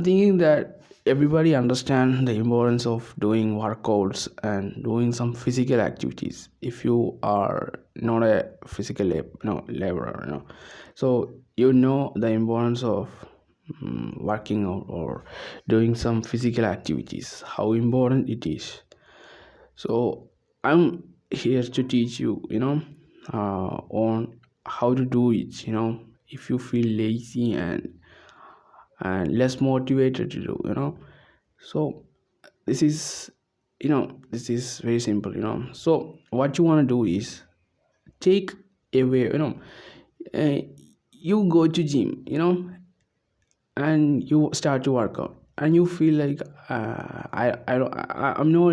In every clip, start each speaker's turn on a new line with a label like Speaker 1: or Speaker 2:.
Speaker 1: Thinking that everybody understand the importance of doing workouts and doing some physical activities if you are not a physical laborer, so the importance of working out or doing some physical activities, how important it is. So I'm here to teach you, on how to do it, if you feel lazy and less motivated to do, so this is this is very simple, so what you want to do is take away, uh, you go to gym, and you start to work out and you feel like I'm not,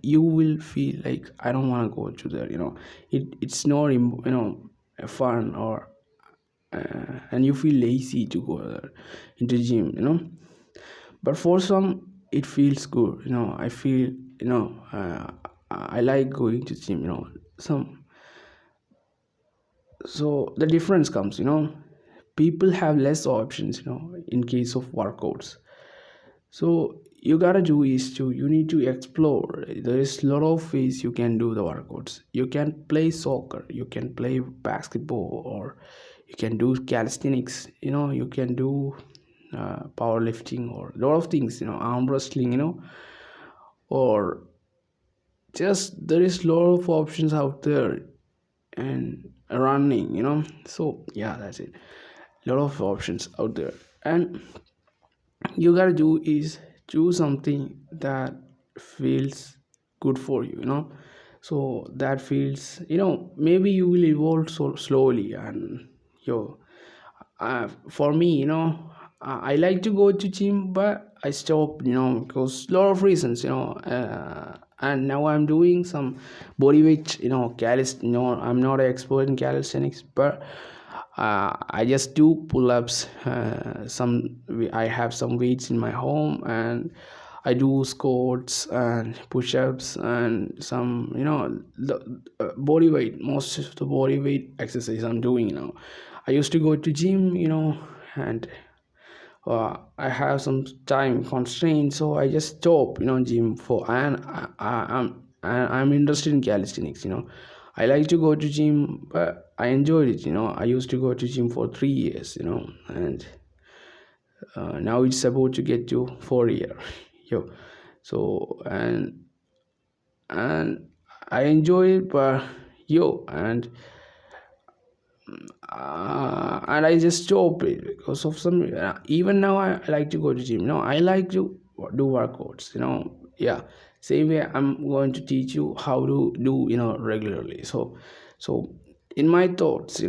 Speaker 1: you will feel like I don't want to go to there, it's not fun, or and you feel lazy to go there into gym, but for some it feels good, I feel, I like going to gym, some. So the difference comes, people have less options, in case of workouts. So you gotta do is to you need to explore. There is a lot of ways you can do the workouts. You can play soccer, you can play basketball, or you can do calisthenics, you can do powerlifting, or a lot of things, arm wrestling, or just there is a lot of options out there, and running, so yeah, that's it. A lot of options out there, and you gotta do is choose something that feels good for you, so that feels, maybe you will evolve so slowly. And yo for me, I like to go to gym, but I stopped, because a lot of reasons, and now I'm doing some body weight, I'm not an expert in calisthenics, but I just do pull-ups, I have some weights in my home, and I do squats and push-ups and some, body weight, most of the body weight exercise I'm doing now. I used to go to gym, and I have some time constraints, so I just stop, gym for, and I'm interested in calisthenics, I like to go to gym, but I enjoyed it, I used to go to gym for 3 years, and now it's about to get to 4 year, yo. So and I enjoy it, but and I just stop it because of some. Even now, I like to go to gym. I like to do workouts. Yeah. Same way, I'm going to teach you how to do, regularly. So in my thoughts,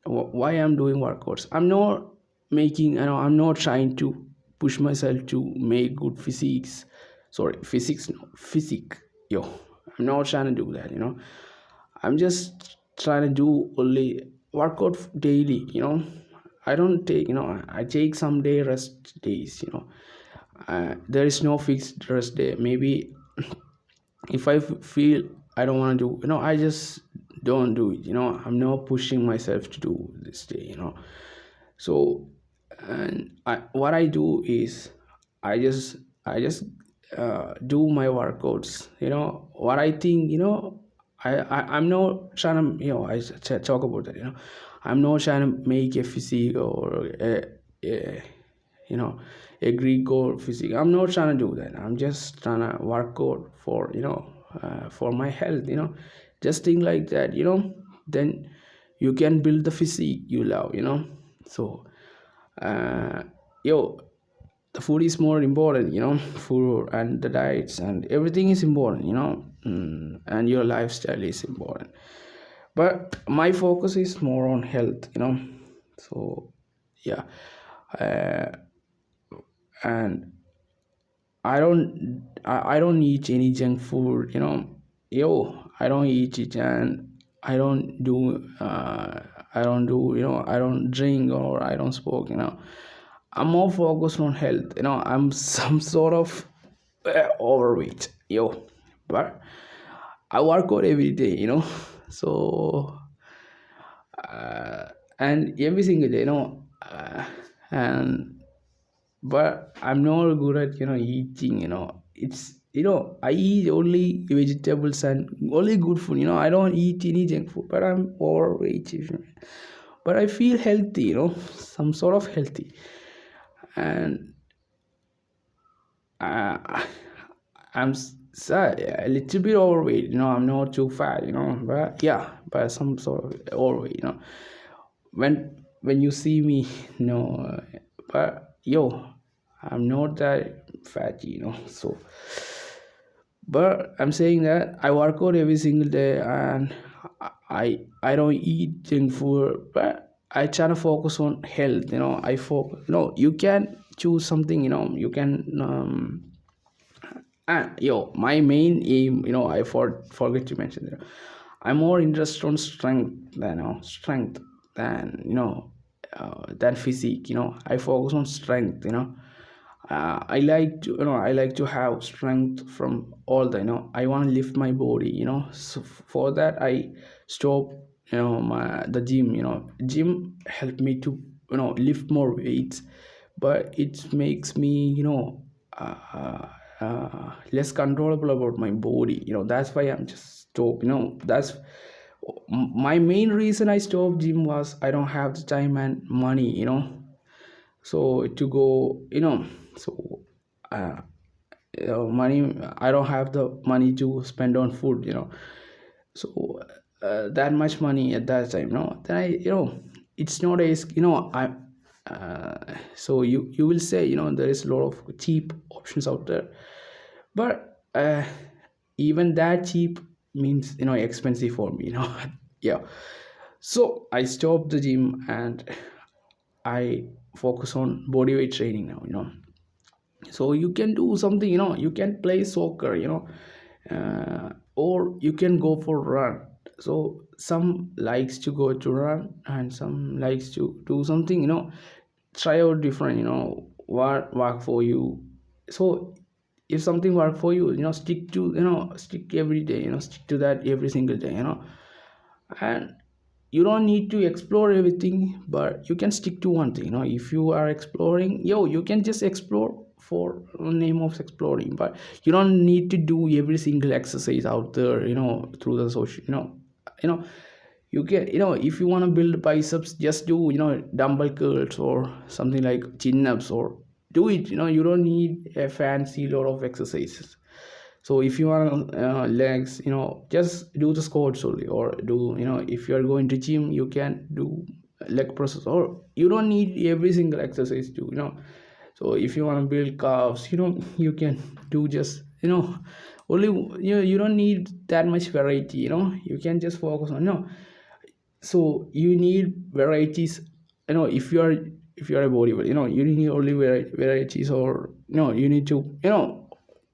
Speaker 1: why I'm doing workouts. I'm not making. I'm not trying to push myself to make good physiques. Sorry, physics, no, physique. Yo, I'm not trying to do that. I'm just trying to do only workout daily. I don't take, I take some day rest days. There is no fixed rest day. Maybe if I feel I don't want to do, I just don't do it. I'm not pushing myself to do this day. So, and what I do is I just do my workouts, what I think, I'm not trying to, talk about that, I'm not trying to make a physique or a you know a Greek or physique. I'm not trying to do that. I'm just trying to work out for, for my health, just think like that, then you can build the physique you love, so uh, yo the food is more important, food and the diets and everything is important, and your lifestyle is important, but my focus is more on health, so yeah. uh, and I don't eat any junk food, I don't eat it, and I don't do I don't drink or I don't smoke, I'm more focused on health, I'm some sort of overweight, but I work out every day, so uh, and every single day, and but I'm not good at eating. It's I eat only vegetables and only good food. I don't eat any junk food, but I'm overweight. But I feel healthy. Some sort of healthy, and uh, a little bit overweight. I'm not too fat. But yeah, but some sort of overweight. When you see me, but yo, I'm not that fatty. So, but I'm saying that I work out every single day, and I don't eat junk food, but I try to focus on health. I focus. You can choose something. You can and my main aim, I forget to mention that I'm more interested on strength than than physique. I focus on strength. I like to have strength from all I want to lift my body. So for that I stop the gym. Gym helped me to lift more weights, but it makes me less controllable about my body. That's why I'm just stop. That's my main reason I stopped gym was I don't have the time and money. So to go, so uh, money, I don't have the money to spend on food. So that much money at that time. Then I it's not a I so you will say there is a lot of cheap options out there, but even that cheap means expensive for me. Yeah. So I stopped the gym and I focus on body weight training now. So you can do something. You can play soccer. Or you can go for run. So some likes to go to run and some likes to do something. Try out different. What work for you. So if something work for you, stick to stick every day. Stick to that every single day. And you don't need to explore everything, but you can stick to one thing. If you are exploring, you can just explore for the name of exploring, but you don't need to do every single exercise out there through the social. You know you can, if you want to build biceps, just do dumbbell curls or something like chin ups, or do it. You don't need a fancy lot of exercises. So if you want legs, just do the squats only, or do if you are going to gym, you can do leg presses, or you don't need every single exercise to so if you want to build calves, you can do just only you don't need that much variety. You can just focus on so you need varieties. If you are a bodybuilder, you need only varieties, or you need to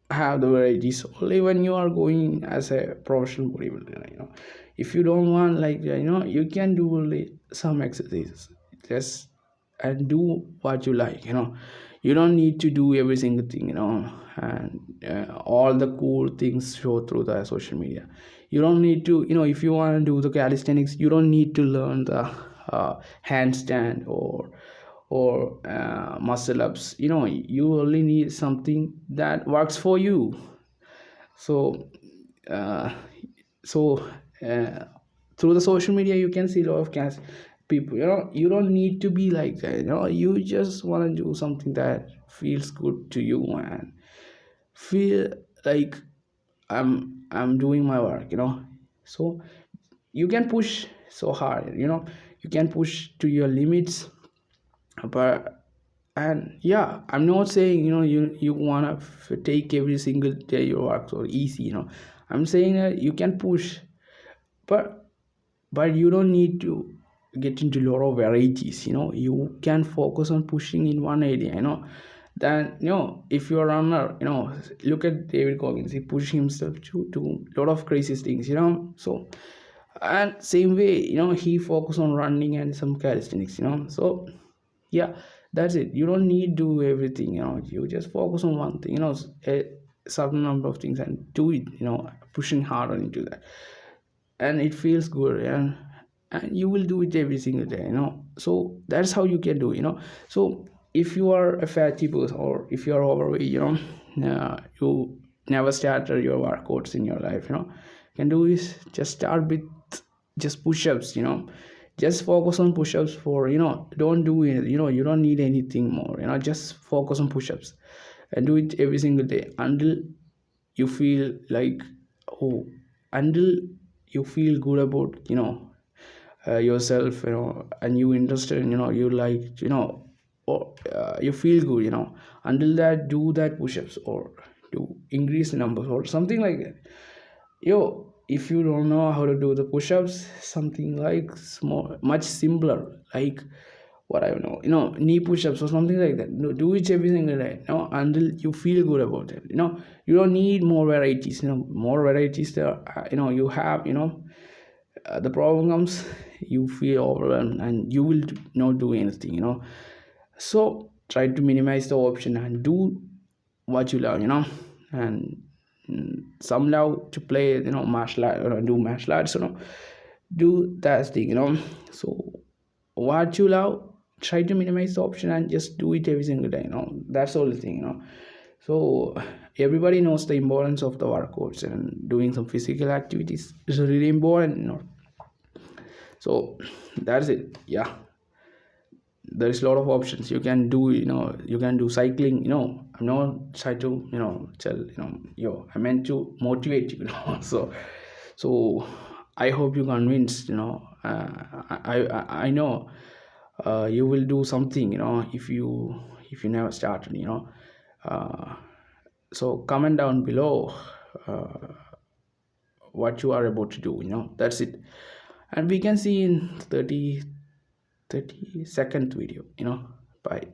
Speaker 1: have the varieties only when you are going as a professional bodybuilder. If you don't want like you can do only some exercises, just and do what you like. You don't need to do every single thing. And all the cool things show through the social media. You don't need to, if you want to do the calisthenics, you don't need to learn the handstand or muscle ups. You only need something that works for you. So uh, so uh, through the social media you can see a lot of people. You don't need to be like that. You just want to do something that feels good to you and feel like I'm doing my work. So you can push so hard. You can push to your limits, but and yeah, I'm not saying you want to take every single day your work so easy. I'm saying that you can push, but you don't need to get into a lot of varieties. You can focus on pushing in one area. Then if you're a runner, look at David Goggins. He pushed himself to do a lot of crazy things. So and same way, he focused on running and some calisthenics. So yeah, that's it. You don't need to do everything. You just focus on one thing. A certain number of things and do it. Pushing harder into that, and it feels good, and you will do it every single day. So that's how you can do. So if you are a fatty person or if you are overweight, you never started your workouts in your life, can do is just start with just push-ups, just focus on push-ups for, don't do it, you don't need anything more, just focus on push-ups and do it every single day until you feel like, oh, until you feel good about, yourself, and you interested, you like, or you feel good, until that, do that push-ups or do increase the numbers or something like that. If you don't know how to do the push-ups, something like small, much simpler, like what I know, knee push-ups or something like that. No, do it every single day, until you feel good about it. You don't need more varieties. More varieties there. You have. The problem comes, you feel overwhelmed and you will not do anything. So try to minimize the option and do what you love. And some love to play, martial art, do martial arts, do that thing, so what you love, try to minimize the option and just do it every single day, that's all the thing, so everybody knows the importance of the workouts, and doing some physical activities is really important, so that's it. Yeah, there is a lot of options you can do, you can do cycling, I'm not trying to, tell, I meant to motivate you, so I hope you convinced, I know you will do something, if you never started, uh, so comment down below uh, what you are about to do, that's it, and we can see in 30 second video, bye.